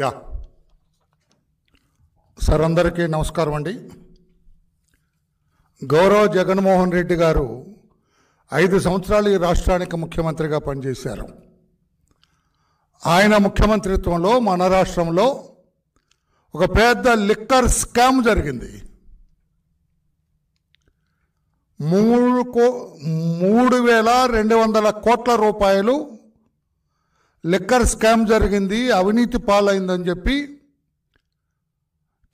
Yeah sir, అందరికీ నమస్కారం అండి. గౌరవ జగన్మోహన్ రెడ్డి గారు 5 సంవత్సరాలు ఈ రాష్ట్రానికి ముఖ్యమంత్రిగా పనిచేశారు. ఆయన ముఖ్యమంత్రిత్వంలో మన రాష్ట్రంలో ఒక పెద్ద లిక్కర్ స్కామ్ జరిగింది. 3,200 కోట్ల రూపాయలు లిక్కర్ స్కామ్ జరిగింది, అవినీతి పాలైందని చెప్పి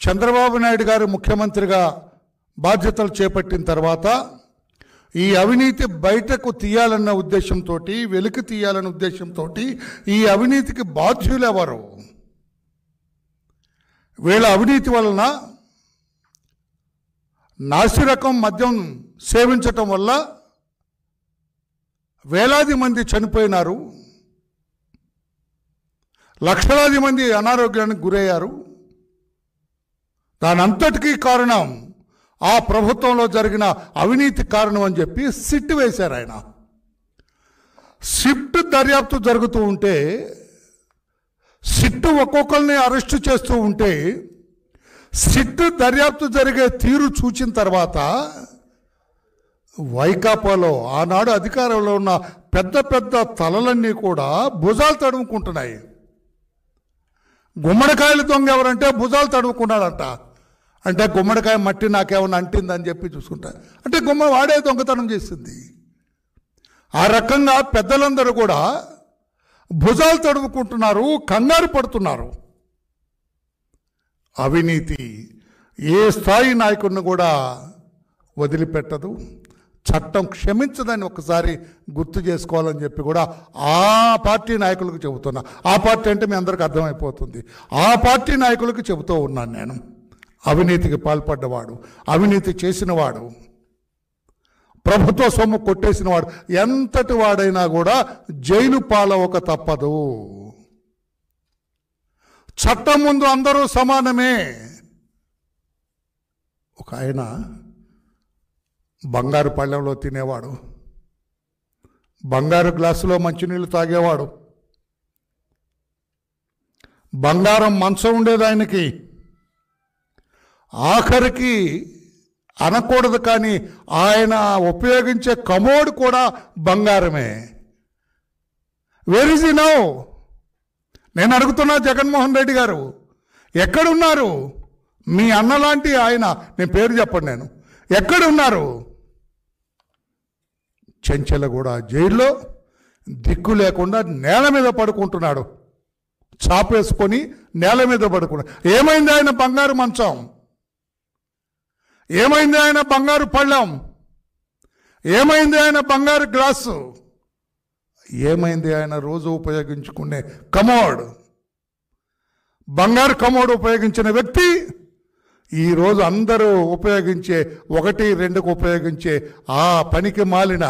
చంద్రబాబు నాయుడు గారు ముఖ్యమంత్రిగా బాధ్యతలు చేపట్టిన తర్వాత ఈ అవినీతి బయటకు తీయాలన్న ఉద్దేశంతో, వెలికి తీయాలన్న ఉద్దేశంతో ఈ అవినీతికి బాధ్యులు ఎవరు, వీళ్ళ అవినీతి వలన నాసిరకం మద్యం సేవించటం వల్ల వేలాది మంది చనిపోయినారు, లక్షలాది మంది అనారోగ్యానికి గురయ్యారు. దానంతటికీ కారణం ఆ ప్రభుత్వంలో జరిగిన అవినీతి కారణం అని చెప్పి సిట్ వేశారు. ఆయన సిట్ దర్యాప్తు జరుగుతూ ఉంటే, సిట్ ఒక్కొక్కరిని అరెస్టు చేస్తూ ఉంటే, సిట్ దర్యాప్తు జరిగే తీరు చూచిన తర్వాత వైకాపాలో ఆనాడు అధికారంలో ఉన్న పెద్ద పెద్ద తలలన్నీ కూడా భుజాలు తడుముకుంటున్నాయి. గుమ్మడికాయలు దొంగ ఎవరంటే భుజాలు తడుముకున్నాడంట. అంటే గుమ్మడికాయ మట్టి నాకేమన్నా అంటిందని చెప్పి చూసుకుంటా, అంటే వాడే దొంగతనం చేసింది. ఆ రకంగా పెద్దలందరూ కూడా భుజాలు తడుముకుంటున్నారు, కంగారు పడుతున్నారు. అవినీతి ఏ స్థాయి నాయకుడిని కూడా వదిలిపెట్టదు, చట్టం క్షమించదని ఒకసారి గుర్తు చేసుకోవాలని చెప్పి కూడా ఆ పార్టీ నాయకులకు చెబుతున్నా. ఆ పార్టీ అంటే మీ అందరికీ అర్థమైపోతుంది. ఆ పార్టీ నాయకులకు చెబుతూ ఉన్నాను నేను. అవినీతికి పాల్పడ్డవాడు, అవినీతి చేసినవాడు, ప్రభుత్వ సొమ్ము కొట్టేసినవాడు ఎంతటి వాడైనా కూడా జైలు పాలవక తప్పదు. చట్టం ముందు అందరూ సమానమే. ఒక ఆయన బంగారు పళ్ళెంలో తినేవాడు, బంగారు గ్లాసులో మంచినీళ్ళు తాగేవాడు, బంగారం మంచం ఉండేది ఆయనకి. ఆఖరికి అనకూడదు కానీ ఆయన ఉపయోగించే కమోడ్ కూడా బంగారమే. Where is he now? నేను అడుగుతున్నా, జగన్మోహన్ రెడ్డి గారు ఎక్కడున్నారు? మీ అన్నలాంటి ఆయన, నేను పేరు చెప్పండి, నేను ఎక్కడున్నారు? చెంచెలగూడ జైల్లో దిక్కు లేకుండా నేల మీద పడుకుంటున్నాడు, చాపేసుకొని నేల మీద పడుకున్నాడు. ఏమైంది ఆయన బంగారు మంచం? ఏమైంది ఆయన బంగారు పళ్ళెం? ఏమైంది ఆయన బంగారు గ్లాసు? ఏమైంది ఆయన రోజు ఉపయోగించుకునే కమోడ్? బంగారు కమోడ్ ఉపయోగించిన వ్యక్తి ఈరోజు అందరూ ఉపయోగించే 1-2కు ఉపయోగించే ఆ పనికి మాలిన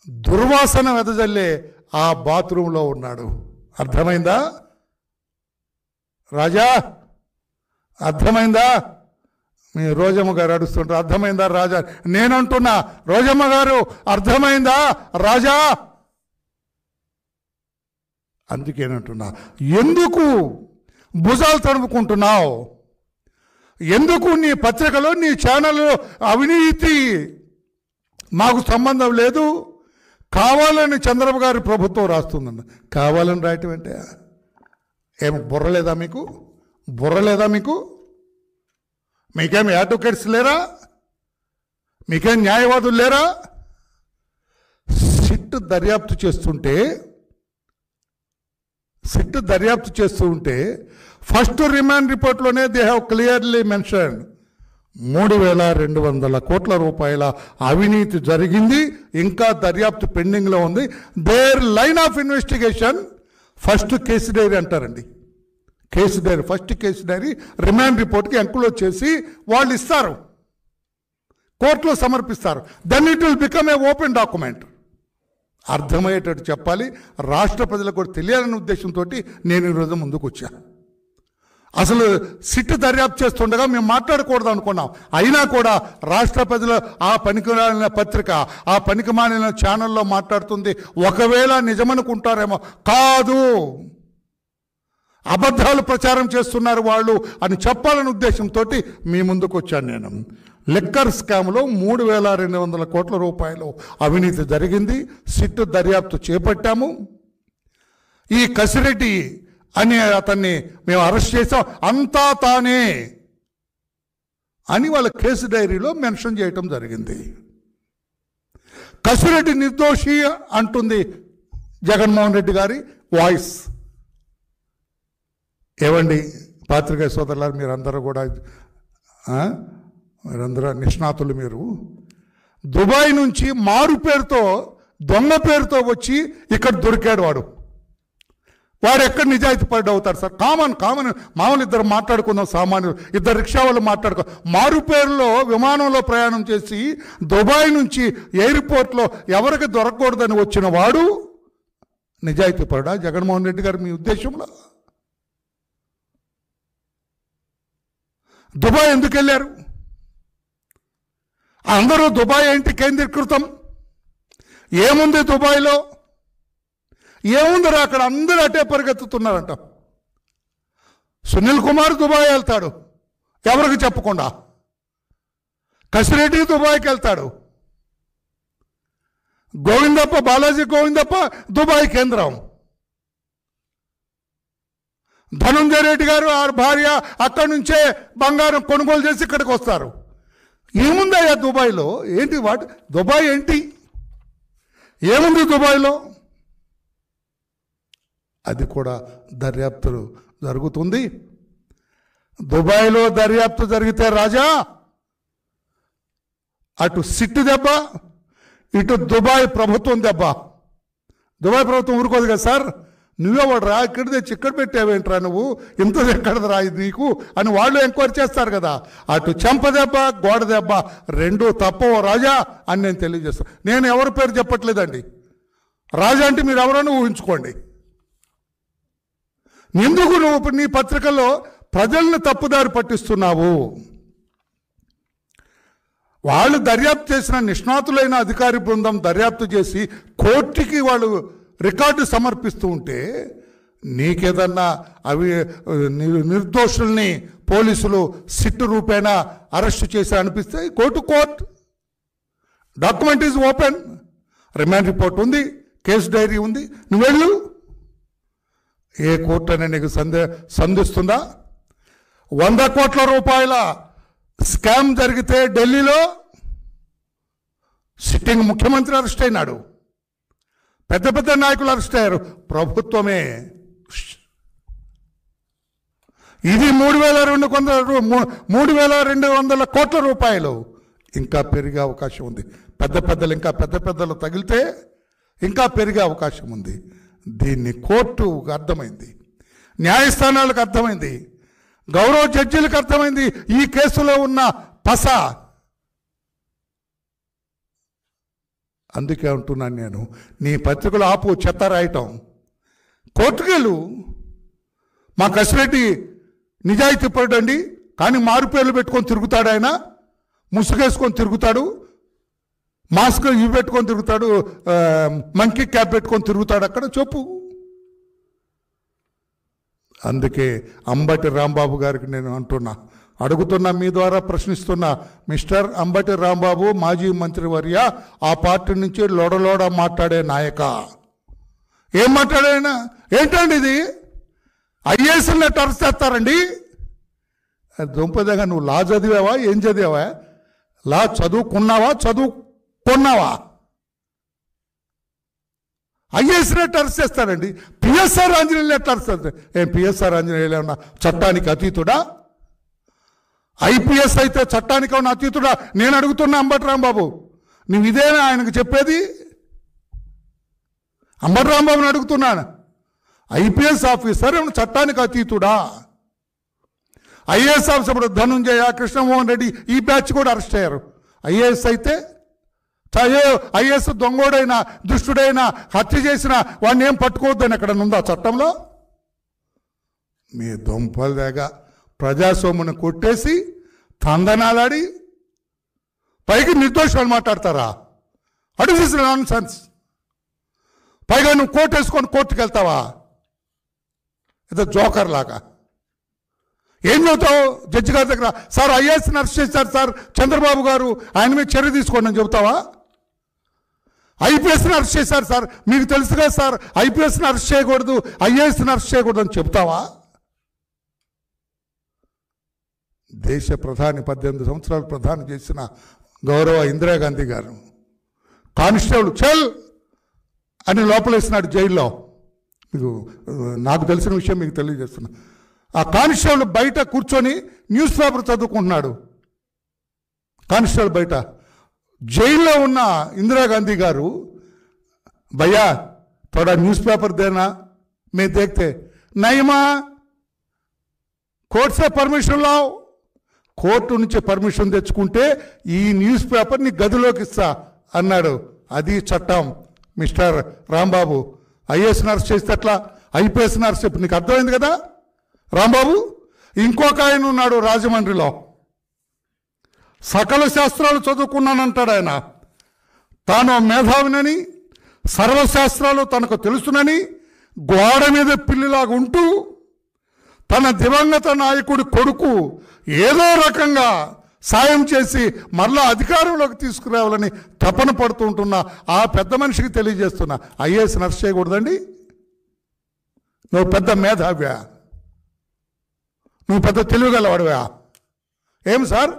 దుర్వాసన వెదజల్లే ఆ బాత్రూంలో ఉన్నాడు. అర్థమైందా రాజా? అర్థమైందా? మీ రోజమ్మ గారు అడుస్తుంటారు, అర్థమైందా రాజా? నేనంటున్నా, రోజమ్మ గారు అర్థమైందా రాజా? అందుకేనంటున్నా, ఎందుకు భుజాలు తడుముకుంటున్నావు? ఎందుకు నీ పత్రికలో, నీ ఛానల్లో అవినీతి మాకు సంబంధం లేదు, కావాలని చంద్రబాబు గారి ప్రభుత్వం రాస్తుందండి. కావాలని రాయటం అంటే ఏం బుర్రలేదా మీకు? బుర్రలేదా మీకు? మీకేం అడ్వకేట్స్ లేరా? మీకేం న్యాయవాదులు లేరా? సిట్ దర్యాప్తు చేస్తూ ఉంటే ఫస్ట్ రిమాండ్ రిపోర్ట్లోనే దే హ్యావ్ క్లియర్లీ మెన్షన్ 3,200 కోట్ల రూపాయల అవినీతి జరిగింది, ఇంకా దర్యాప్తు పెండింగ్లో ఉంది. Their line of investigation first case diary అంటారండి. Case diary, first case diary remand రిపోర్ట్కి ఎంక్లోజ్ చేసి వాళ్ళు ఇస్తారు, కోర్టులో సమర్పిస్తారు. Then it will become a open document. అర్థమయ్యేటట్టు చెప్పాలి, రాష్ట్ర ప్రజలకు కూడా తెలియాలనే ఉద్దేశంతో నేను ఈరోజు ముందుకు వచ్చాను. అసలు సిట్ దర్యాప్తు చేస్తుండగా మేము మాట్లాడకూడదు అనుకున్నాం. అయినా కూడా రాష్ట్ర ప్రజలు ఆ పనికిమాలిన పత్రిక, ఆ పనికిమాలిన ఛానల్లో మాట్లాడుతుంది. ఒకవేళ నిజమనుకుంటారేమో, కాదు, అబద్ధాలు ప్రచారం చేస్తున్నారు వాళ్ళు అని చెప్పాలనే ఉద్దేశంతో మీ ముందుకు వచ్చాను నేను. లిక్కర్ స్కామ్లో 3,200 కోట్ల రూపాయలు అవినీతి జరిగింది. సిట్ దర్యాప్తు చేపట్టాము. ఈ కసిరెడ్డి అనే అతన్ని మేము అరెస్ట్ చేసాం, అంతా తానే అని వాళ్ళ కేసు డైరీలో మెన్షన్ చేయటం జరిగింది. కసిరెడ్డి నిర్దోషి అంటుంది జగన్మోహన్ రెడ్డి గారి వాయిస్. ఏవండి పాత్రికేయ సోదరులారు, మీరందరూ కూడా మీరందరూ నిష్ణాతులు. మీరు దుబాయ్ నుంచి మారు పేరుతో దొంగ పేరుతో వచ్చి ఇక్కడ దొరికాడు వాడు ఎక్కడ నిజాయితీ పడి అవుతారు సార్? కామన్ మామూలు ఇద్దరు మాట్లాడుకుందాం, సామాన్యులు ఇద్దరు రిక్షా వాళ్ళు మాట్లాడుకో. మారు పేరులో విమానంలో ప్రయాణం చేసి దుబాయ్ నుంచి ఎయిర్పోర్ట్లో ఎవరికి దొరకకూడదని వచ్చిన వాడు నిజాయితీ పడా జగన్మోహన్ రెడ్డి గారు మీ ఉద్దేశంలో? దుబాయ్ ఎందుకు వెళ్ళారు? అందరూ దుబాయ్ ఏంటి కేంద్రీకృతం? ఏముంది దుబాయ్లో? ఏముందరా అక్కడ? అందరూ అటే పరిగెత్తుతున్నారంట. సునీల్ కుమార్ దుబాయ్ వెళ్తాడు ఎవరికి చెప్పకుండా, కసిరెడ్డి దుబాయ్కి వెళ్తాడు, గోవిందప్ప బాలాజీ గోవిందప్ప దుబాయ్ కేంద్రం, ధనుంజయ రెడ్డి గారు ఆ భార్య అక్కడి నుంచే బంగారం కొనుగోలు చేసి ఇక్కడికి వస్తారు. ఏముందయ్యా దుబాయ్లో? ఏంటి దుబాయ్ ఏంటి? ఏముంది దుబాయ్లో? అది కూడా దర్యాప్తు జరుగుతుంది. దుబాయ్లో దర్యాప్తు జరిగితే రాజా అటు సిట్టు దెబ్బ, ఇటు దుబాయ్ ప్రభుత్వం దెబ్బ. దుబాయ్ ప్రభుత్వం ఊరుకోదు కదా సార్, నువ్వేవాడు రా ఇక్కడ తెచ్చి ఇక్కడ పెట్టావేంట్రా నువ్వు, ఇంత ఎక్కడది రా ఇది నీకు అని వాళ్ళు ఎంక్వైరీ చేస్తారు కదా. అటు చెంప దెబ్బ గోడ దెబ్బ రెండూ తప్పవు రాజా అని నేను తెలియజేస్తాను. నేను ఎవరి పేరు చెప్పట్లేదండి. రాజా అంటే మీరు ఎవరైనా ఊహించుకోండి. ఎందుకు నువ్వు నీ పత్రికల్లో ప్రజల్ని తప్పుదారి పట్టిస్తున్నావు? వాళ్ళు దర్యాప్తు చేసిన నిష్ణాతులైన అధికారి బృందం దర్యాప్తు చేసి కోర్టుకి వాళ్ళు రికార్డు సమర్పిస్తూ ఉంటే నీకేదన్నా అవి నిర్దోషుల్ని పోలీసులు సిట్టు రూపేణ అరెస్టు చేసి అనిపిస్తే court document is open, remand report ఉంది, కేసు డైరీ ఉంది, నువ్వు వెళ్ళు. ఏ కోర్టు అనే నీకు సంధిస్తుందా? 100 కోట్ల రూపాయల స్కామ్ జరిగితే ఢిల్లీలో సిట్టింగ్ ముఖ్యమంత్రి అరెస్ట్ అయినాడు, పెద్ద పెద్ద నాయకులు అరెస్ట్ అయ్యారు, ప్రభుత్వమే. ఇది 3,200 కోట్ల రూపాయలు. ఇంకా పెరిగే అవకాశం ఉంది. ఇంకా పెద్ద పెద్దలు తగిలితే ఇంకా పెరిగే అవకాశం ఉంది. దీన్ని కోర్టుకు అర్థమైంది, న్యాయస్థానాలకు అర్థమైంది, గౌరవ జడ్జీలకు అర్థమైంది ఈ కేసులో ఉన్న పస. అందుకే అంటున్నాను నేను, నీ పత్రికలు ఆపు చెత్త రాయటం, కోర్టుకెళ్ళు. మా కసిరెడ్డి నిజాయితీ పడండి, కానీ మారు పేర్లు పెట్టుకొని తిరుగుతాడు, ఆయన ముసుగేసుకొని తిరుగుతాడు, మాస్క్ ఇవి పెట్టుకొని తిరుగుతాడు, మంకీ క్యాప్ పెట్టుకొని తిరుగుతాడు, అక్కడ చెప్పు. అందుకే అంబటి రాంబాబు గారికి నేను అడుగుతున్నా, మీ ద్వారా ప్రశ్నిస్తున్నా, మిస్టర్ అంబటి రాంబాబు మాజీ మంత్రివర్య, ఆ పార్టీ నుంచి లోడలోడ మాట్లాడే నాయక, ఏం మాట్లాడాయన? ఏంటండి ఇది? ఐఏఎస్ని అరెస్ట్ చేస్తారండి? దుంపదగా నువ్వు లా చదివావా? ఏం చదివావా? లా చదువుకున్నావా? ఐఏఎస్ని అరెస్ట్ చేస్తారండి. పిఎస్ఆర్ ఆంజనేయులు అరెస్ట్ చేస్తారు. ఏం పిఎస్ఆర్ ఆంజనేయులు ఏమన్నా చట్టానికి అతీతుడా? ఐపీఎస్ అయితే చట్టానికి ఉన్న అతీతుడా? నేను అడుగుతున్నా అంబటి రాంబాబు, నువ్వు ఇదేనా ఆయనకు చెప్పేది? అంబటి రాంబాబుని అడుగుతున్నాను, ఐపీఎస్ ఆఫీసర్ ఏమన్నా చట్టానికి అతీతుడా? ఐఏఎస్ ఆఫీసర్ ధనుంజయ, కృష్ణమోహన్ రెడ్డి ఈ బ్యాచ్ కూడా అరెస్ట్ అయ్యారు. ఐఏఎస్ అయితే ఐఏఎస్ దొంగోడైనా దుష్టుడైనా హత్య చేసినా వాడిని ఏం పట్టుకోవద్దని ఎక్కడ ఉందా చట్టంలో? మీ దొంపల దగ్గర ప్రజాస్వామ్యం కొట్టేసి తందనాలాడి పైకి నిర్దోషాలు మాట్లాడతారా? అటు చేసిన నాన్ సెన్స్. పైగా నువ్వు కోర్టు వేసుకొని కోర్టుకు వెళ్తావా? ఏదో జోకర్ లాగా. ఏం చెబుతావు జడ్జి గారి దగ్గర? సార్ ఐఏఎస్ని అరెస్ట్ చేశారు సార్ చంద్రబాబు గారు, ఆయన మీద చర్య తీసుకోండి అని చెబుతావా? ఐపీఎస్ని అరెస్ట్ చేశారు సార్, మీకు తెలుసు కదా సార్ ఐపీఎస్ని అరెస్ట్ చేయకూడదు, ఐఏఎస్ని అరెస్ట్ చేయకూడదు అని చెప్తావా? దేశ ప్రధాని 18 సంవత్సరాలు ప్రధాని చేసిన గౌరవ ఇందిరాగాంధీ గారు కానిస్టేబుల్ చల్ అని లోపలేసినాడు జైల్లో. మీకు నాకు తెలిసిన విషయం మీకు తెలియజేస్తున్నా. ఆ కానిస్టేబుల్ బయట కూర్చొని న్యూస్ పేపర్ చదువుకుంటున్నాడు. కానిస్టేబుల్ బయట. జైల్లో ఉన్న ఇందిరాగాంధీ గారు, భయ్యా थोड़ा न्यूज़ पेपर देना, मैं देखते नहीं माँ, కోర్టు से పర్మిషన్ లావు, కోర్టు నుంచి పర్మిషన్ తెచ్చుకుంటే ఈ న్యూస్ పేపర్ని గదిలోకి ఇస్తా అన్నాడు. అది చట్టం మిస్టర్ రాంబాబు. ఐఏఎస్ని అరెస్ట్ చేస్తే అట్లా, ఐపీఎస్ని అరెస్ట్ చెప్పి నీకు అర్థమైంది కదా రాంబాబు. ఇంకొక ఆయన ఉన్నాడు రాజమండ్రిలో, సకల శాస్త్రాలు చదువుకున్నానంటాడు ఆయన. తాను మేధావినని, సర్వశాస్త్రాలు తనకు తెలుసునని గోడ మీద పిల్లిలాగా ఉంటూ తన దివంగత నాయకుడి కొడుకు ఏదో రకంగా సాయం చేసి మరలా అధికారంలోకి తీసుకురావాలని తపన పడుతూ ఉంటున్న ఆ పెద్ద మనిషికి తెలియజేస్తున్నా, ఐఏఎస్ అరెస్ట్ చేయకూడదండి. నువ్వు పెద్ద మేధావ్యా, నువ్వు పెద్ద తెలివిగలవాడివా? ఏం సార్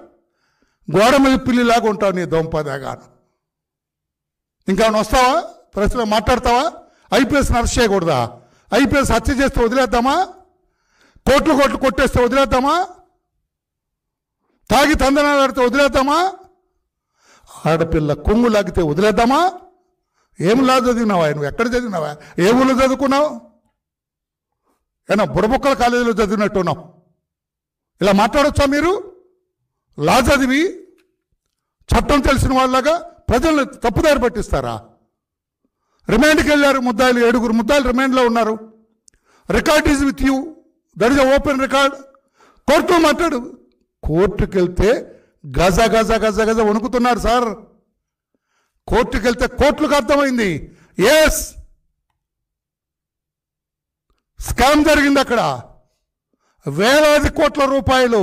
గోడ మీద పిల్లిలాగా ఉంటావు నీ దొంపదాగాను. ఇంకా వస్తావా ప్రశ్న మాట్లాడతావా? ఐపీఎస్ని అరెస్ట్ చేయకూడదా? ఐపీఎస్ హత్య చేస్తే వదిలేద్దామా? కోట్లు కోట్లు కొట్టేస్తే వదిలేద్దామా? తాగి తందనాలు ఆడితే వదిలేద్దామా? ఆడపిల్ల కొంగు లాగితే వదిలేద్దామా? ఏమిలా చదివినావా నువ్వు? ఎక్కడ చదివినావా? ఏ ఊళ్ళో చదువుకున్నావు? ఏనా బుడబుక్కల కాలేజీలో చదివినట్టున్నావు. ఇలా మాట్లాడొచ్చా మీరు? లా చదివి చట్టం తెలిసిన వాళ్ళగా ప్రజల్ని తప్పుదారి పట్టిస్తారా? రిమాండ్కి వెళ్ళారు ముద్దాయిలు, 7 ముద్దాయిలు రిమాండ్లో ఉన్నారు. Record is with you, that is open record. కోర్టులో మాట్లాడు. కోర్టుకి వెళ్తే గజ గజ గజ గజ వణుకుతున్నారు సార్. కోర్టుకి వెళ్తే కోర్టులకు అర్థమైంది, ఎస్ స్కామ్ జరిగింది, అక్కడ వేలాది కోట్ల రూపాయలు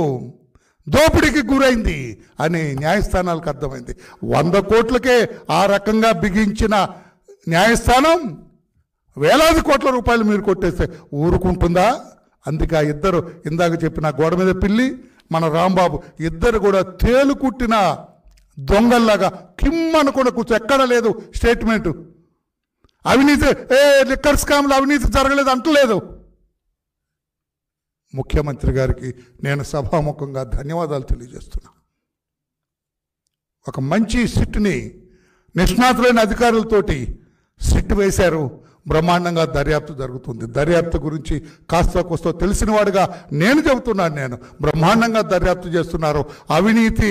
దోపిడీకి గురైంది అని న్యాయస్థానాలకు అర్థమైంది. 100 కోట్లకే ఆ రకంగా బిగించిన న్యాయస్థానం వేలాది కోట్ల రూపాయలు మీరు కొట్టేస్తే ఊరుకుంటుందా? అందుకే ఆ ఇద్దరు ఇందాక చెప్పిన గోడ మీద పిల్లి మన రాంబాబు ఇద్దరు కూడా తేలు కుట్టిన దొంగల్లాగా కిమ్మను కూడా కూర్చో, ఎక్కడ లేదు స్టేట్మెంటు. అవినీతి లిక్కర్ స్కామ్లో అవినీతి జరగలేదు అంటలేదు. ముఖ్యమంత్రి గారికి నేను సభాముఖంగా ధన్యవాదాలు తెలియజేస్తున్నా. ఒక మంచి సిట్ని నిష్ణాతులైన అధికారులతోటి సిట్ వేశారు. బ్రహ్మాండంగా దర్యాప్తు జరుగుతుంది. దర్యాప్తు గురించి కాస్త కోస్తో తెలిసిన వాడుగా నేను చెబుతున్నాను. నేను బ్రహ్మాండంగా దర్యాప్తు చేస్తున్నారు. అవినీతి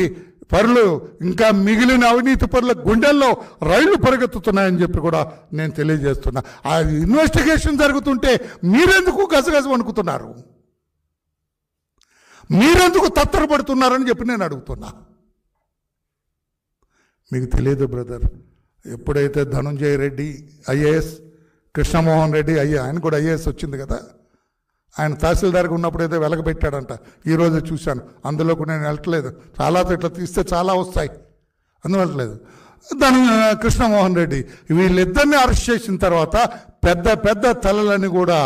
పరులు, ఇంకా మిగిలిన అవినీతి పరుల గుండెల్లో రైళ్లు పరిగెత్తుతున్నాయని చెప్పి కూడా నేను తెలియజేస్తున్నా. ఆ ఇన్వెస్టిగేషన్ జరుగుతుంటే మీరెందుకు గజగజ వణుకుతున్నారు? మీరెందుకు తత్తరపడుతున్నారని చెప్పి నేను అడుగుతున్నా. మీకు తెలియదు బ్రదర్, ఎప్పుడైతే ధనుంజయ రెడ్డి ఐఏఎస్, కృష్ణమోహన్ రెడ్డి ఆయన కూడా ఐఏఎస్ వచ్చింది కదా, ఆయన తహసీల్దార్గా ఉన్నప్పుడు అయితే వెలగబెట్టాడంట. ఈరోజు చూశాను, అందులో కూడా నేను వెళ్ళట్లేదు. చాలా ఇట్లా తీస్తే చాలా వస్తాయి, అందువల్లలేదు. కృష్ణమోహన్ రెడ్డి వీళ్ళిద్దరిని అరెస్ట్ చేసిన తర్వాత పెద్ద పెద్ద తలలని కూడా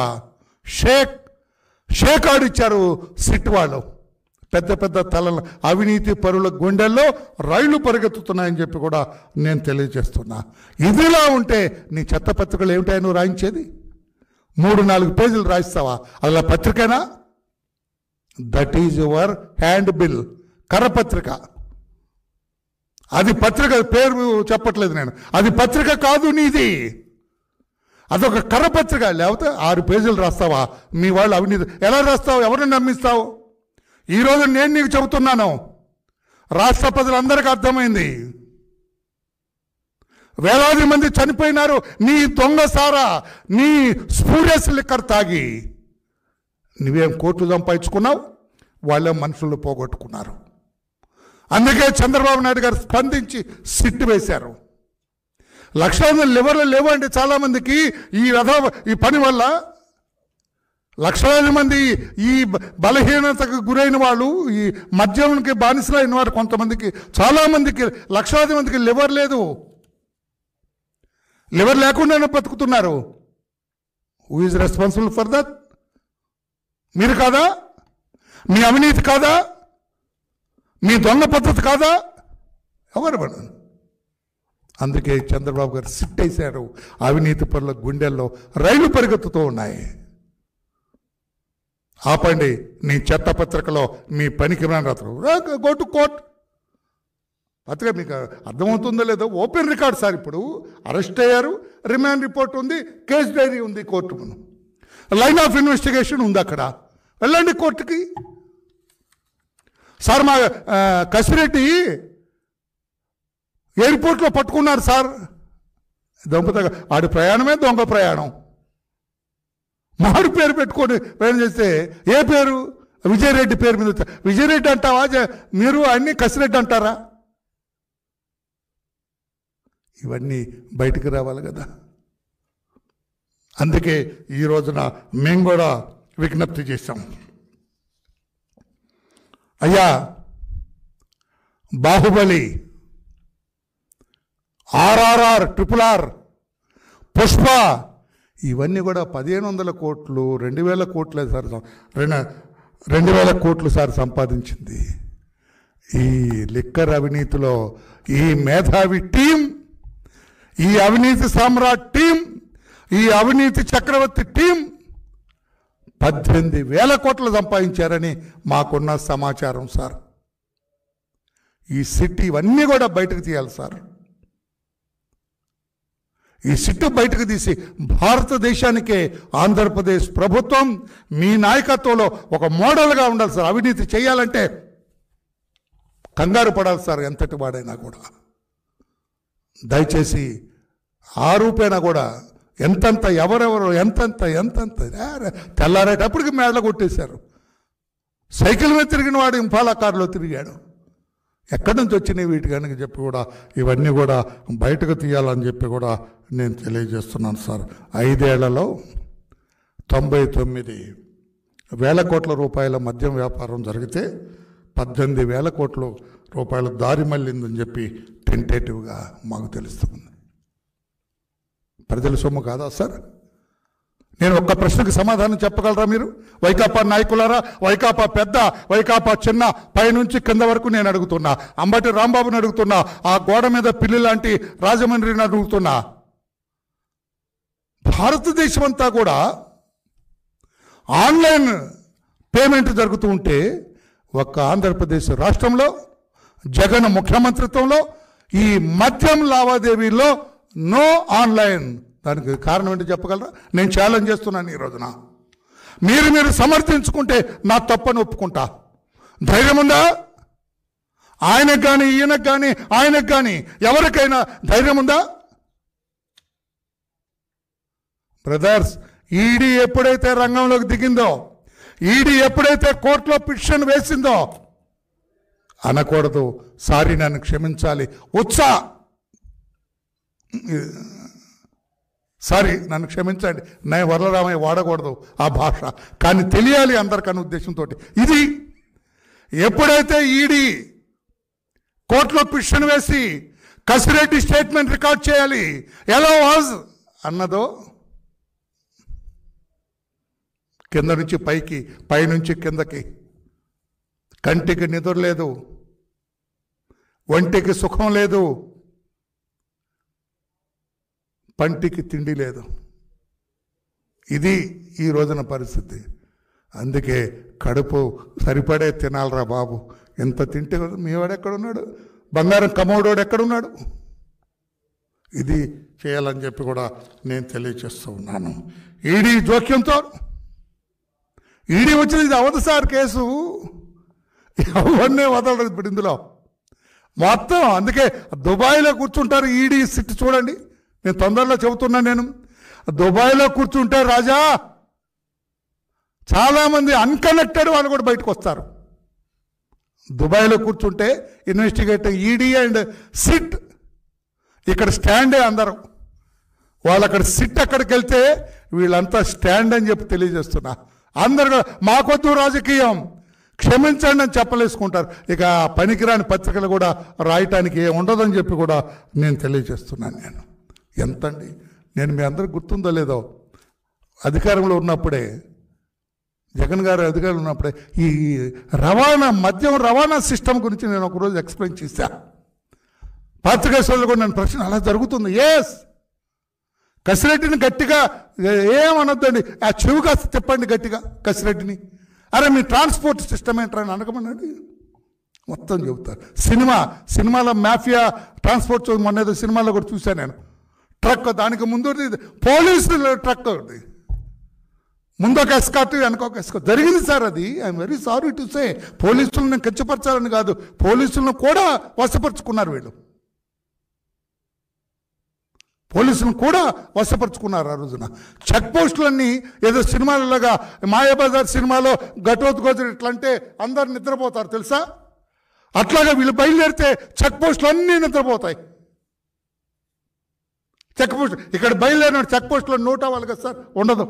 షేక్ ఆడిచ్చారు సిట్ వాళ్ళు. పెద్ద పెద్ద తలలు, అవినీతి పరుల గుండెల్లో రైళ్లు పరిగెత్తుతున్నాయని చెప్పి కూడా నేను తెలియజేస్తున్నా. ఇదిలా ఉంటే నీ చెత్త పత్రికలు ఏమిటాయి నువ్వు రాయించేది? 3-4 పేజీలు రాయిస్తావా? అలా పత్రికేనా? That is your hand bill, కరపత్రిక. అది పత్రిక పేరు చెప్పట్లేదు నేను, అది పత్రిక కాదు నీది, అదొక కరపత్రిక. లేకపోతే 6 పేజీలు రాస్తావా? మీ వాళ్ళు అవినీతి ఎలా రాస్తావు? ఎవరిని నమ్మిస్తావు? ఈరోజు నేను నీకు చెబుతున్నాను, రాష్ట్ర ప్రజలందరికీ అర్థమైంది. వేలాది మంది చనిపోయినారు నీ దొంగ సారా, నీ స్పూరియస్ లిక్కర్ తాగి. నువ్వేం కోట్లు సంపాదించుకున్నావు, వాళ్ళేం మనుషులు పోగొట్టుకున్నారు. అందుకే చంద్రబాబు నాయుడు గారు స్పందించి సిట్ వేశారు. లక్షల లివర్లు లేవండి చాలామందికి ఈ పని వల్ల. లక్షలాది మంది ఈ బలహీనతకు గురైన వాళ్ళు, ఈ మద్యంకి బానిసలైన వారు, కొంతమందికి, చాలామందికి, లక్షలాది మందికి లివర్ లేదు. లివర్ లేకుండానే బతుకుతున్నారు. Who is responsible for that? మీరు కాదా? మీ అవినీతి కాదా? మీ దొంగ పద్ధతి కాదా? ఎవరు పడదు. అందుకే చంద్రబాబు గారు సిట్టేశారు. అవినీతి పరుల గుండెల్లో రైలు పరిగెత్తుతూ ఉన్నాయి. ఆపండి నీ చట్టపత్రికలో మీ పనికి రాత్రు. Go to court. పత్రిక మీకు అర్థమవుతుందో లేదో, ఓపెన్ రికార్డ్ సార్. ఇప్పుడు అరెస్ట్ అయ్యారు, రిమాండ్ రిపోర్ట్ ఉంది, కేస్ డైరీ ఉంది, కోర్టు మనం లైన్ ఆఫ్ ఇన్వెస్టిగేషన్ ఉంది. అక్కడ వెళ్ళండి కోర్టుకి. సార్ మా కసిరెడ్డి ఎయిర్పోర్ట్లో పట్టుకున్నారు సార్. దొంగతగా ఆడి ప్రయాణమే దొంగ ప్రయాణం. మాడు పేరు పెట్టుకొని ప్రయాణం చేస్తే, ఏ పేరు? విజయరెడ్డి పేరు మీద. విజయరెడ్డి అంటావా? మీరు అన్ని కసిరెడ్డి అంటారా? ఇవన్నీ బయటికి రావాలి కదా. అందుకే ఈ రోజున మేము కూడా విజ్ఞప్తి చేశాం. అయ్యా, బాహుబలి, RRR, RRR, పుష్ప, ఇవన్నీ కూడా 1500 కోట్లు, 2000 కోట్లే సార్, 2000 కోట్లు సార్ సంపాదించింది. ఈ లిక్కర్ అవినీతిలో ఈ మేధావి టీం, ఈ అవినీతి సామ్రాట్ టీం, ఈ అవినీతి చక్రవర్తి టీం 18,000 కోట్లు సంపాదించారని మాకున్న సమాచారం సార్. ఈ సిట్ ఇవన్నీ కూడా బయటకు తీయాలి సార్. ఈ సిట్టు బయటకు తీసి భారతదేశానికే ఆంధ్రప్రదేశ్ ప్రభుత్వం మీ నాయకత్వంలో ఒక మోడల్గా ఉండాలి సార్. అవినీతి చేయాలంటే కంగారు పడాలి సార్, ఎంతటి వాడైనా కూడా. దయచేసి ఆ రూపేనా కూడా ఎంతంత, ఎవరెవరు ఎంతంత తెల్లారేటప్పటికి మేడలు కొట్టేశారు. సైకిల్ మీద తిరిగిన వాడు ఇంఫాలా కారులో తిరిగాడు. ఎక్కడి నుంచి వచ్చినాయి వీటి కనుక చెప్పి కూడా ఇవన్నీ కూడా బయటకు తీయాలని చెప్పి కూడా నేను తెలియజేస్తున్నాను సార్. 5 ఏళ్లలో 99,000 కోట్ల రూపాయల మద్యం వ్యాపారం జరిగితే 18,000 కోట్ల రూపాయల దారి మళ్ళిందని చెప్పి టెంటేటివ్గా మాకు తెలుస్తుంది. ప్రజల సొమ్ము కాదా సార్? నేను ఒక్క ప్రశ్నకు సమాధానం చెప్పగలరా మీరు? వైకాపా నాయకులారా, వైకాపా పెద్ద, వైకాపా చిన్న, పైనుంచి కింద వరకు నేను అడుగుతున్నా. అంబటి రాంబాబుని అడుగుతున్నా, ఆ గోడ మీద పిల్లి లాంటి రాజమండ్రిని అడుగుతున్నా. భారతదేశం అంతా కూడా ఆన్లైన్ పేమెంట్ జరుగుతూ ఉంటే ఒక్క ఆంధ్రప్రదేశ్ రాష్ట్రంలో జగన్ ముఖ్యమంత్రిత్వంలో ఈ మద్యం లావాదేవీల్లో నో ఆన్లైన్. దానికి కారణం ఏంటో చెప్పగలరా? నేను ఛాలెంజ్ చేస్తున్నాను ఈ రోజున. మీరు సమర్థించుకుంటే నా తప్పని ఒప్పుకుంటా. ధైర్యం ఉందా? ఆయనకు కానీ, ఈయనకు కానీ, ఆయనకు కానీ, ఎవరికైనా ధైర్యం ఉందా? బ్రదర్స్, ఈడీ ఎప్పుడైతే రంగంలోకి దిగిందో, ఈడీ ఎప్పుడైతే కోర్టులో పిటిషన్ వేసిందో అనకూడదు, సారీ నన్ను క్షమించాలి, సారీ నన్ను క్షమించండి, నేను వరలరామయ్య వాడకూడదు ఆ భాష, కానీ తెలియాలి అందరికన్న ఉద్దేశంతో. ఇది ఎప్పుడైతే ఈడీ కోర్టులో పిటిషన్ వేసి కసిరెడ్డి స్టేట్మెంట్ రికార్డ్ చేయాలి ఎలా వాజ్ అన్నదో, కింద నుంచి పైకి, పైనుంచి కిందకి, కంటికి నిద్ర లేదు, ఒంటికి సుఖం లేదు, పంటికి తిండి లేదు. ఇది ఈ రోజున పరిస్థితి. అందుకే కడుపు సరిపడే తినాలరా బాబు. ఎంత తింటే మీవాడు ఎక్కడున్నాడు? బంగారం కమోడోడు ఎక్కడున్నాడు? ఇది చేయాలని చెప్పి కూడా నేను తెలియజేస్తూ ఉన్నాను. ఈడీ జోక్యంతో, ఈడీ వచ్చింది, ఇది అవదు సార్ కేసు, ఎవరినే వదలదు ఇప్పుడు ఇందులో మొత్తం. అందుకే దుబాయ్లో కూర్చుంటారు ఈడీ సిట్. చూడండి, నేను తొందరలో చెబుతున్నా, నేను దుబాయ్లో కూర్చుంటే రాజా చాలామంది అన్కనెక్టెడ్ వాళ్ళు కూడా బయటకు వస్తారు. దుబాయ్లో కూర్చుంటే ఇన్వెస్టిగేటర్ ఈడీ అండ్ సిట్ ఇక్కడ స్టాండే అందరూ. వాళ్ళు అక్కడ సిట్ అక్కడికి వెళ్తే వీళ్ళంతా స్టాండ్ అని చెప్పి తెలియజేస్తున్నా. అందరు మాకొద్దు రాజకీయం, క్షమించండి అని చెప్పలేసుకుంటారు. ఇక పనికిరాని పత్రికలు కూడా రాయటానికి ఉండదని చెప్పి కూడా నేను తెలియజేస్తున్నాను. నేను ఎంతండి, నేను మీ అందరికి గుర్తుందో లేదో, అధికారంలో ఉన్నప్పుడే, జగన్ గారు అధికారంలో ఉన్నప్పుడే ఈ మద్యం రవాణా సిస్టమ్ గురించి నేను ఒకరోజు ఎక్స్ప్లెయిన్ చేశాను. పత్రికా సోదరులు కూడా నేను ప్రశ్న, అలా జరుగుతుంది? ఎస్. కసిరెడ్డిని గట్టిగా ఏమనొద్దండి, ఆ చెవు కాస్త చెప్పండి గట్టిగా కసిరెడ్డిని, అరే మీ ట్రాన్స్పోర్ట్ సిస్టమ్ ఏంట్రా అని అనకమనండి, మొత్తం చెబుతారు. సినిమాలో మాఫియా ట్రాన్స్పోర్ట్ మొన్న ఏదో సినిమాలో కూడా చూశాను నేను. ట్రక్, దానికి ముందు పోలీసుల ట్రక్, ముందొక ఎస్కాట్ వెనకొక ఎస్కాట్ జరిగింది సార్. అది I'm very sorry to say. పోలీసులను కించపరచాలని కాదు, పోలీసులను కూడా వశపరుచుకున్నారు వీళ్ళు, పోలీసులను కూడా వశపరుచుకున్నారు. ఆ రోజున చెక్ పోస్టులన్నీ ఏదో సినిమాలలాగా, మాయాబజార్ సినిమాలో ఘటోత్కోజుడు ఇట్లా అంటే అందరు నిద్రపోతారు తెలుసా, అట్లాగా వీళ్ళు బయలుదేరితే చెక్ పోస్టులు అన్నీ నిద్రపోతాయి. చెక్ పోస్ట్ ఇక్కడ బయలుదేరిన చెక్ పోస్టులో నోట్ అవ్వాలి కదా సార్, ఉండదు.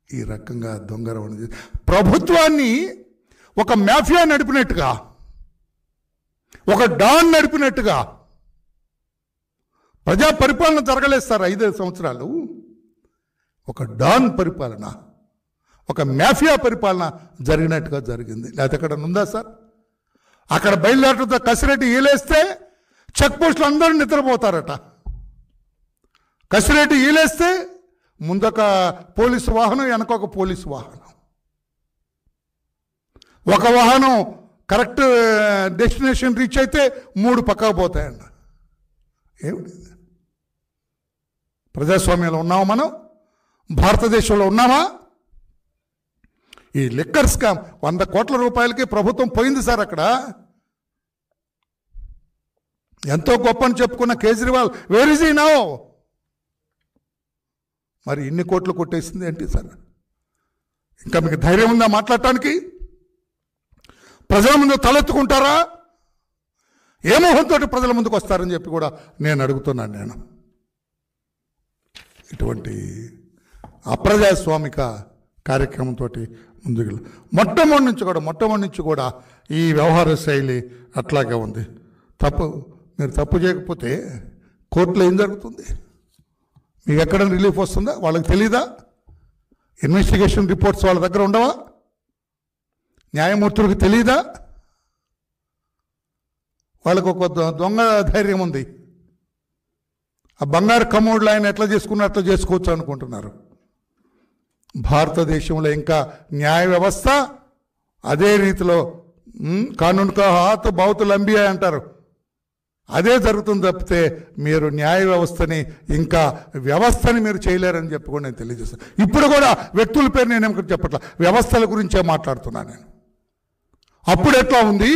ఈ రకంగా దొంగరం అనేది ప్రభుత్వాన్ని ఒక మాఫియా నడిపినట్టుగా, ఒక డాన్ నడిపినట్టుగా ప్రజా పరిపాలన జరగలేదు సార్ 5 సంవత్సరాలు. ఒక డాన్ పరిపాలన, ఒక మాఫియా పరిపాలన జరిగినట్టుగా జరిగింది. లేకపోతే అక్కడ ఉందా సార్? అక్కడ బయలుదేరడంతో కసిరెడ్డి ఈలేస్తే చెక్ పోస్టులు అందరూ నిద్రపోతారట. కసిరెడ్డి ఈలేస్తే ముందొక పోలీసు వాహనం, వెనకొక పోలీసు వాహనం, ఒక వాహనం కరెక్ట్ డెస్టినేషన్ రీచ్ అయితే 3 పక్కకు పోతాయండి. ఏమిటి? ప్రజాస్వామ్యంలో ఉన్నామా మనం? భారతదేశంలో ఉన్నామా? ఈ లిక్కర్ స్కామ్ 100 కోట్ల రూపాయలకి ప్రభుత్వం పోయింది సార్. అక్కడ ఎంతో గొప్పని చెప్పుకున్న Kejriwal where is he now? మరి ఇన్ని కోట్లు కొట్టేసింది ఏంటి సార్? ఇంకా మీకు ధైర్యం ఉందా మాట్లాడటానికి? ప్రజల ముందు తలెత్తుకుంటారా? ఏ మొహంతో ప్రజల ముందుకు వస్తారని చెప్పి కూడా నేను అడుగుతున్నాను. నేను ఇటువంటి అప్రజాస్వామిక కార్యక్రమంతో ముందుకు మొట్టమొదటి నుంచి కూడా ఈ వ్యవహార శైలి అట్లాగే ఉంది. మీరు తప్పు చేయకపోతే కోర్టులో ఏం జరుగుతుంది? మీకు ఎక్కడ రిలీఫ్ వస్తుందా? వాళ్ళకి తెలీదా? ఇన్వెస్టిగేషన్ రిపోర్ట్స్ వాళ్ళ దగ్గర ఉండవా? న్యాయమూర్తులకు తెలీదా? వాళ్ళకు ఒక దొంగ ధైర్యం ఉంది. ఆ బంగారు కమోడ్లు ఆయన ఎట్లా చేసుకున్నా అట్లా చేసుకోవచ్చు అనుకుంటున్నారు. భారతదేశంలో ఇంకా న్యాయ వ్యవస్థ అదే రీతిలో కానూన్ కా హాత్ బహుత్ లంబీ అంటారు, అదే జరుగుతుంది తప్పితే మీరు న్యాయ వ్యవస్థని ఇంకా వ్యవస్థని మీరు చేయలేరని చెప్పి కూడా నేను తెలియజేస్తాను. ఇప్పుడు కూడా వ్యక్తుల పేరు నేను ఏమిటి చెప్పట్లా, వ్యవస్థల గురించే మాట్లాడుతున్నాను నేను. అప్పుడు ఎట్లా ఉంది?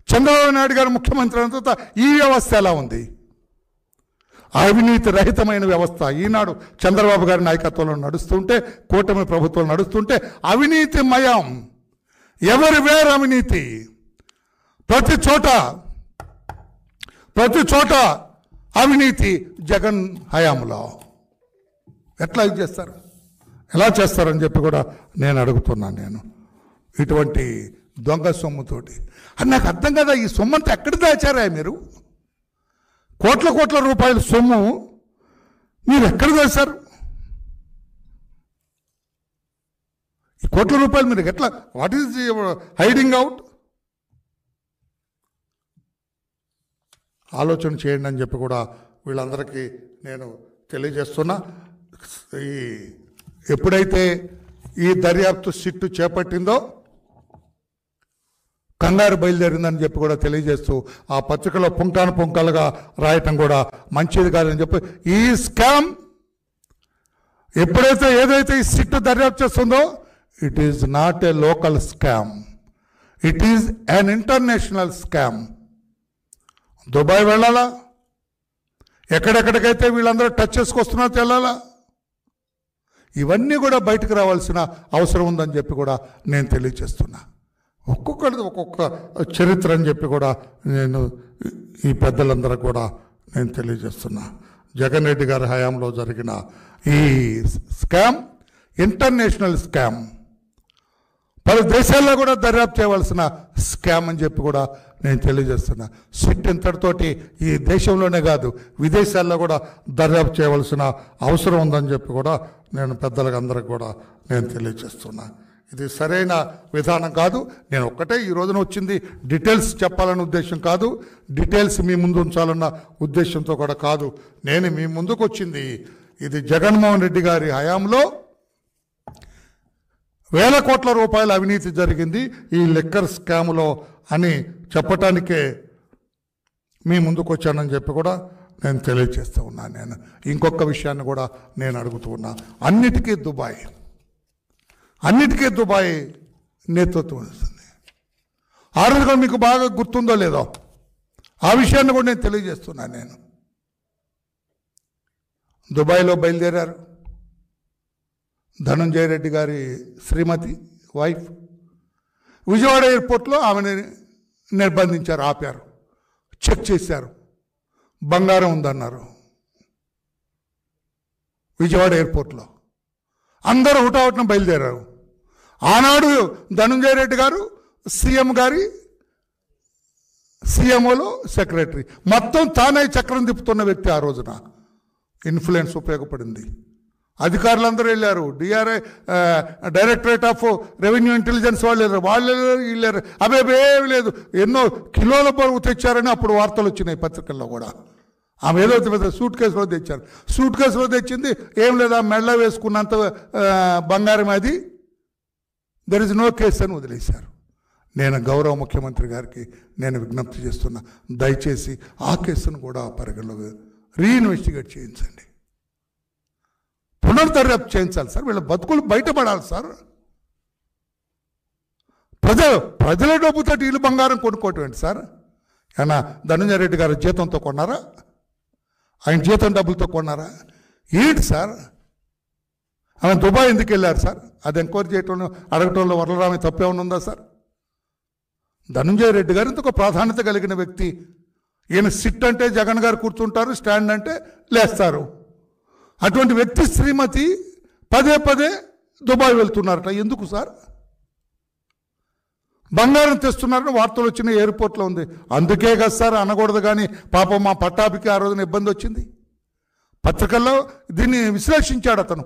చంద్రబాబు నాయుడు గారు ముఖ్యమంత్రి అయిన తర్వాత ఈ వ్యవస్థ ఎలా ఉంది? అవినీతి రహితమైన వ్యవస్థ ఈనాడు చంద్రబాబు గారి నాయకత్వంలో నడుస్తుంటే, కూటమి ప్రభుత్వం నడుస్తుంటే అవినీతిమయం, ఎవరి వేరు అవినీతి, ప్రతి చోట అవినీతి. జగన్ హయాంలో ఎట్లా ఇది చేస్తారు, ఎలా చేస్తారని చెప్పి కూడా నేను అడుగుతున్నాను. నేను ఇటువంటి దొంగ సొమ్ముతోటి అది నాకు అర్థం కదా. ఈ సొమ్మంతా ఎక్కడ దాచారా మీరు? కోట్ల రూపాయల సొమ్ము మీరు ఎక్కడ దాచారు? ఈ కోట్ల రూపాయలు మీరు ఎట్లా, వాట్ ఈజ్ హైడింగ్ అవుట్? ఆలోచన చేయండి అని చెప్పి కూడా వీళ్ళందరికీ నేను తెలియజేస్తున్నా. ఎప్పుడైతే ఈ దర్యాప్తు సిట్టు చేపట్టిందో కంగారు బయలుదేరిందని చెప్పి కూడా తెలియజేస్తూ ఆ పత్రికలో పుంకాలుగా రాయటం కూడా మంచిది కాదని చెప్పి, ఈ స్కామ్ ఏదైతే ఈ సిట్టు దర్యాప్తు చేస్తుందో it is not a local scam, it is an international scam. Dubai వెళ్ళాలా, ఎక్కడెక్కడికైతే వీళ్ళందరూ టచ్ చేసుకొస్తున్నారో వెళ్ళాలా, ఇవన్నీ కూడా బయటకు రావాల్సిన అవసరం ఉందని చెప్పి కూడా నేను తెలియజేస్తున్నా. ఒక్కొక్కరిది ఒక్కొక్క చరిత్ర అని చెప్పి కూడా నేను ఈ పెద్దలందరూ కూడా నేను తెలియజేస్తున్నా. జగన్ రెడ్డి గారి హయాంలో జరిగిన ఈ స్కామ్ ఇంటర్నేషనల్ స్కామ్, పలు దేశాల్లో కూడా దర్యాప్తు చేయవలసిన స్కామ్ అని చెప్పి కూడా నేను తెలియజేస్తున్నా. సిట్ ఇంతటితోటి ఈ దేశంలోనే కాదు విదేశాల్లో కూడా దర్యాప్తు చేయవలసిన అవసరం ఉందని చెప్పి కూడా నేను పెద్దలకు అందరికి కూడా నేను తెలియజేస్తున్నా. ఇది సరైన విధానం కాదు. నేను ఒక్కటే ఈ రోజున వచ్చింది డీటెయిల్స్ చెప్పాలన్న ఉద్దేశం కాదు, డీటెయిల్స్ మీ ముందు ఉంచాలన్న ఉద్దేశంతో కూడా కాదు. నేను మీ ముందుకు వచ్చింది ఇది జగన్మోహన్ రెడ్డి గారి హయాంలో వేల కోట్ల రూపాయల అవినీతి జరిగింది ఈ లిక్కర్ స్కామ్లో అని చెప్పటానికే మీ ముందుకు వచ్చానని చెప్పి కూడా నేను తెలియజేస్తూ ఉన్నాను. నేను ఇంకొక విషయాన్ని కూడా నేను అడుగుతూ ఉన్నా. అన్నిటికీ దుబాయ్ నేతృత్వం వస్తుంది. ఆ రోజుగా మీకు బాగా గుర్తుందో లేదో ఆ విషయాన్ని కూడా నేను తెలియజేస్తున్నాను. నేను దుబాయ్లో బయలుదేరారు ధనంజయ రెడ్డి గారి శ్రీమతి వైఫ్. విజయవాడ ఎయిర్పోర్ట్లో ఆమెను నిర్బంధించారు, ఆపారు, చెక్ చేశారు, బంగారం ఉందన్నారు. విజయవాడ ఎయిర్పోర్ట్లో అందరూ హుటాహుటిన బయలుదేరారు. ఆనాడు ధనంజయ రెడ్డి గారు సీఎం గారి సీఎంఓలో సెక్రటరీ, మొత్తం తానే చక్రం తిప్పుతున్న వ్యక్తి. ఆ రోజున ఇన్ఫ్లుయెన్స్ ఉపయోగపడింది. అధికారులందరూ వెళ్ళారు, DRI directorate of revenue intelligence వాళ్ళు వెళ్ళారు. అవేమీ లేదు, ఎన్నో కిలోల బరువు తెచ్చారని అప్పుడు వార్తలు వచ్చినాయి పత్రికల్లో కూడా. ఆమె ఏదో సూట్ కేసులో తెచ్చారు. సూట్ కేసులో తెచ్చింది ఏం లేదా, మెళ్ళ వేసుకున్నంత బంగారం అది, దెర్ ఇస్ నో కేసు అని వదిలేశారు. నేను గౌరవ ముఖ్యమంత్రి గారికి నేను విజ్ఞప్తి చేస్తున్నా, దయచేసి ఆ కేసును కూడా పరిగణలో రీఇన్వెస్టిగేట్ చేయించండి, పునర్దర్యాప్తు చేయించాలి సార్. వీళ్ళ బతుకులు బయటపడాలి సార్. ప్రజల డబ్బుతో ఇల్లు బంగారం కొనుక్కోవటం ఏంటి సార్? ఏమన్నా ధనంజయ రెడ్డి గారు జీతంతో కొన్నారా? ఆయన జీతం డబ్బులతో కొన్నారా? ఏంటి సార్? ఆయన దుబాయ్ ఎందుకు వెళ్ళారు సార్? అది ఎంక్వైరీ చేయటంలో అడగటంలో వరలరామయ్య తప్పేమన్నా ఉందా సార్? ధనంజయ రెడ్డి గారు ఇంత ప్రాధాన్యత కలిగిన వ్యక్తి. ఈయన సిట్ అంటే జగన్ గారు కూర్చుంటారు, స్టాండ్ అంటే లేస్తారు. అటువంటి వ్యక్తి శ్రీమతి పదే పదే దుబాయ్ వెళ్తున్నారట. ఎందుకు సార్? బంగారం తెస్తున్నారని వార్తలు వచ్చిన ఎయిర్పోర్ట్లో ఉంది. అందుకే కదా సార్ అనకూడదు, కానీ పాపం మా పట్టాభికి ఆ రోజున ఇబ్బంది వచ్చింది. పత్రికల్లో దీన్ని విశ్లేషించాడు అతను.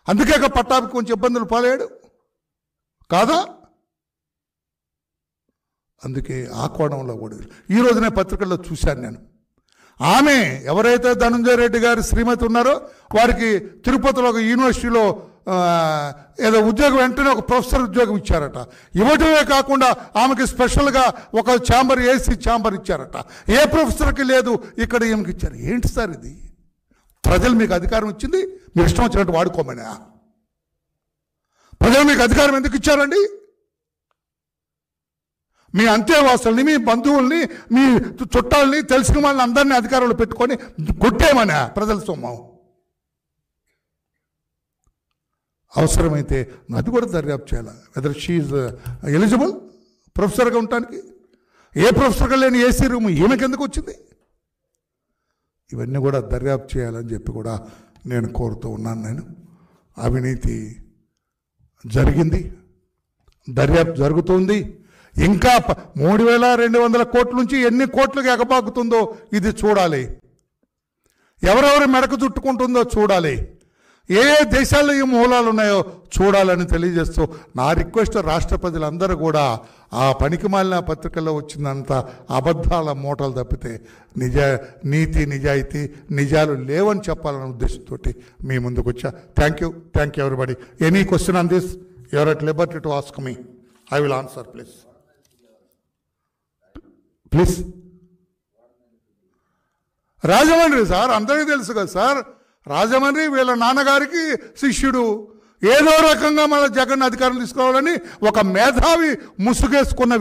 అందుకే పట్టాభికి కొంచెం ఇబ్బందులు పాలయ్యాడు కాదా? అందుకే ఆ కోణంలో కూడా ఈ రోజునే పత్రికల్లో చూశాను నేను. ఆమె ఎవరైతే ధనంజయ రెడ్డి గారి శ్రీమతి ఉన్నారో వారికి తిరుపతిలో ఒక యూనివర్సిటీలో ఏదో ఉద్యోగం, వెంటనే ఒక ప్రొఫెసర్ ఉద్యోగం ఇచ్చారట. ఇవ్వటమే కాకుండా ఆమెకి స్పెషల్గా ఒక ఛాంబర్, ఏసీ ఛాంబర్ ఇచ్చారట. ఏ ప్రొఫెసర్కి లేదు, ఇక్కడ ఈమెకి ఇచ్చారు. ఏంటి సార్ ఇది? ప్రజలు మీకు అధికారం ఇచ్చింది, మీరు ఇష్టం వచ్చినట్టు వాడుకోమని. ప్రజలు మీకు అధికారం ఎందుకు ఇచ్చారండి? మీ అంతేవాసుల్ని, మీ బంధువుల్ని, మీ చుట్టాలని, తెలిసిన వాళ్ళని అందరినీ అధికారంలో పెట్టుకొని కొట్టేమనా ప్రజల సొమ్ము? అవసరమైతే అది కూడా దర్యాప్తు చేయాలి. వెదర్ షీఈ్ ఎలిజిబుల్ ప్రొఫెసర్గా ఉండటానికి. ఏ ప్రొఫెసర్గా లేని ఏసీ రూమ్ ఈమెకి ఎందుకు వచ్చింది? ఇవన్నీ కూడా దర్యాప్తు చేయాలని చెప్పి కూడా నేను కోరుతూ ఉన్నాను. నేను అవినీతి జరిగింది, దర్యాప్తు జరుగుతుంది. ఇంకా 3,200 కోట్ల నుంచి ఎన్ని కోట్లకు ఎగబాకుతుందో ఇది చూడాలి. ఎవరెవరు మెడకు చుట్టుకుంటుందో చూడాలి. ఏ ఏ దేశాల్లో ఈ మూలాలు ఉన్నాయో చూడాలని తెలియజేస్తూ నా రిక్వెస్ట్, రాష్ట్ర ప్రజలందరూ కూడా ఆ పనికిమాలిన పత్రికల్లో వచ్చినంత అబద్ధాల మూటలు తప్పితే నీతి నిజాయితీ నిజాలు లేవని చెప్పాలనే ఉద్దేశంతో మీ ముందుకు వచ్చా. Thank you everybody. Any question on this, you're at liberty to ask me. I will answer please. Rajahmundry sir, అందరికీ తెలుసు కదా సార్. రాజమండ్రి వీళ్ళ నాన్నగారికి శిష్యుడు. ఏదో రకంగా మన జగన్ అధికారం తీసుకోవాలని ఒక మేధావి ముసుగేసుకున్న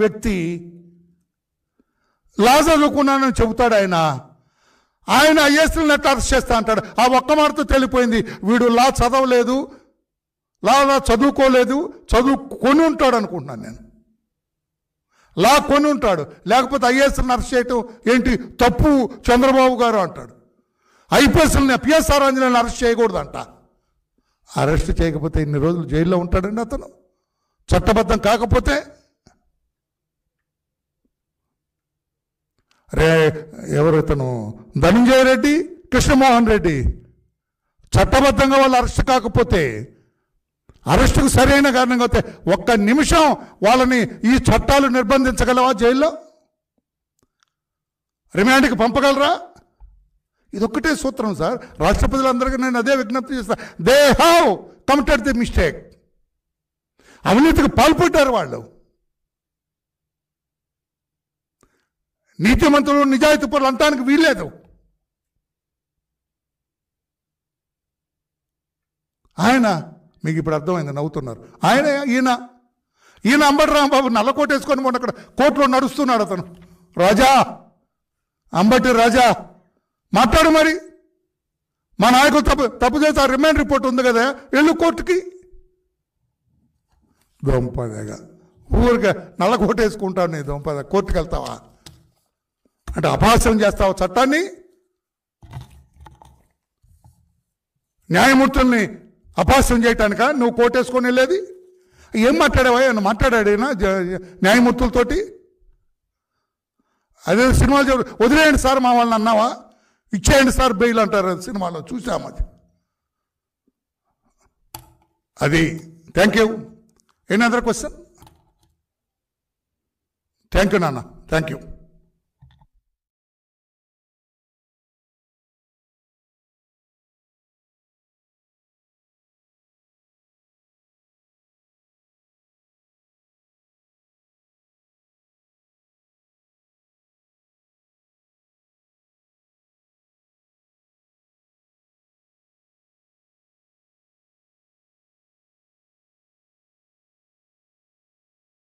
వ్యక్తి లా చదువుకున్నానని చెబుతాడు ఆయన ఐఎస్ఎల్ నెట్ అరెస్ట్ చేస్తా అంటాడు. ఆ ఒక్క మాటతో తెలిపోయింది వీడు లా చదవలేదు, లా చదువుకోలేదు, చదువుకొని ఉంటాడు అనుకుంటున్నాను నేను. లా కొని ఉంటాడు, లేకపోతే ఐఏఎస్ని అరెస్ట్ చేయటం ఏంటి తప్పు చంద్రబాబు గారు అంటాడు. ఐపీఎస్ని పిఎస్ఆర్ ఆంజనేయులను అరెస్ట్ చేయకూడదంట. అరెస్ట్ చేయకపోతే ఇన్ని రోజులు జైల్లో ఉంటాడండి అతను, చట్టబద్ధం కాకపోతే. ఎవరు ఇతను ధనంజయ రెడ్డి, కృష్ణమోహన్ రెడ్డి చట్టబద్ధంగా వాళ్ళు అరెస్ట్ కాకపోతే, అరెస్టుకు సరైన కారణంగా అయితే ఒక్క నిమిషం వాళ్ళని ఈ చట్టాలు నిర్బంధించగలవా? జైల్లో రిమాండ్కి పంపగలరా? ఇదొక్కటే సూత్రం సార్. రాష్ట్రపతులందరికీ నేను అదే విజ్ఞప్తి చేస్తాను. They have committed the mistake. అవినీతికి పాల్పడ్డారు వాళ్ళు. నీతిమంతులు నిజాయితీ పరులు అంటానికి వీల్లేదు. ఆయన మీకు ఇప్పుడు అర్థమైంది, నవ్వుతున్నారు. ఈయన అంబటి రాంబాబు నల్లకోట వేసుకొని మొన్న అక్కడ కోర్టులో నడుస్తున్నాడు. అతను రాజా, అంబటి రాజా మాట్లాడు, మరి మా నాయకులు తప్పు చేస్తే ఆ రిమాండ్ రిపోర్ట్ ఉంది కదా, వెళ్ళు కోర్టుకి. దొంపదగా ఊరికే నల్లకోట వేసుకుంటావు, నీ దొంపద కోర్టుకి వెళ్తావా అంటే అపహాస్యం చేస్తావు చట్టాన్ని, న్యాయమూర్తుల్ని అపహాస్యం చేయటానిక నువ్వు కోటేసుకొని వెళ్ళేది? ఏం మాట్లాడావా? ఏమన్నా మాట్లాడాడేనా న్యాయమూర్తులతోటి? అదే సినిమాలు వదిలేయండి సార్ మా వాళ్ళని అన్నావా? ఇచ్చేయండి సార్ బెయిల్ అంటారు సినిమాలో, చూసాము అది. Thank you. Any other question? Thank you నాన్న, థ్యాంక్ యూ.